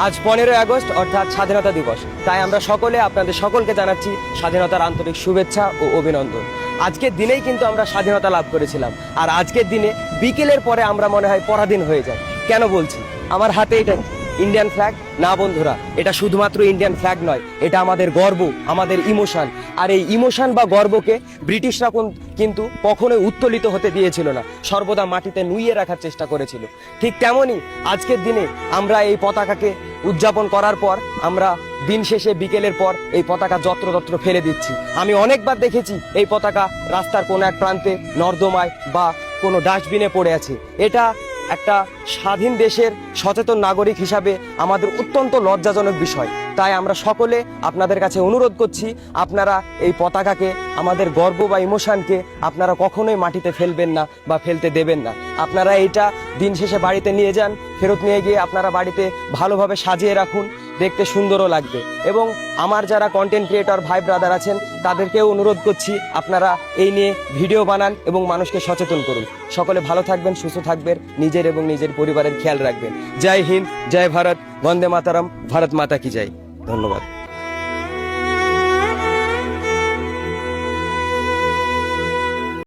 আজ 15ই আগস্ট অর্থাৎ স্বাধীনতা দিবস। তাই আমরা সকলে আপনাদের সকলকে জানাচ্ছি স্বাধীনতার আন্তরিক শুভেচ্ছা ও অভিনন্দন। আজকের দিনেই কিন্তু আমরা স্বাধীনতা লাভ করেছিলাম, আর আজকের দিনে বিকেলের পরে আমরা মনে হয় পরাধীন হয়ে যাই। কেন বলছি? আমার হাতে এটা ইন্ডিয়ান ফ্ল্যাগ। না বন্ধুরা, এটা শুধুমাত্র ইন্ডিয়ান ফ্ল্যাগ নয়, এটা আমাদের গর্ব, আমাদের ইমোশন। আর এই ইমোশন বা গর্বকে ব্রিটিশরা কিন্তু কখনোই উত্তোলিত হতে দিয়েছিল না, সর্বদা মাটিতে নুইয়ে রাখার চেষ্টা করেছিল। ঠিক তেমনই আজকের দিনে আমরা এই পতাকাকে উদযাপন করার পর আমরা দিন শেষে বিকেলের পর এই পতাকা যত্রতত্র ফেলে দিচ্ছি। আমি অনেকবার দেখেছি এই পতাকা রাস্তার কোনো এক প্রান্তে, নর্দমায় বা কোনো ডাস্টবিনে পড়ে আছে। এটা একটা স্বাধীন দেশের সচেতন নাগরিক হিসাবে আমাদের অত্যন্ত লজ্জাজনক বিষয়। তাই আমরা সকলে আপনাদের কাছে অনুরোধ করছি, আপনারা এই পতাকাকে, আমাদের গর্ব বা ইমোশনকে আপনারা কখনোই মাটিতে ফেলবেন না বা ফেলতে দেবেন না। আপনারা এইটা দিন শেষে বাড়িতে নিয়ে যান, ফেরত নিয়ে গিয়ে আপনারা বাড়িতে ভালোভাবে সাজিয়ে রাখুন, দেখতে সুন্দরও লাগবে। এবং আমার যারা কন্টেন্ট ক্রিয়েটর ভাই ব্রাদার আছেন তাদেরকেও অনুরোধ করছি, আপনারা এই নিয়ে ভিডিও বানান এবং মানুষকে সচেতন করুন। সকলে ভালো থাকবেন, সুস্থ থাকবেন, নিজের এবং নিজের পরিবারের খেয়াল রাখবেন। জয় হিন্দ, জয় ভারত, বন্দে মাতারাম, ভারত মাতা কি জয়। ধন্যবাদ।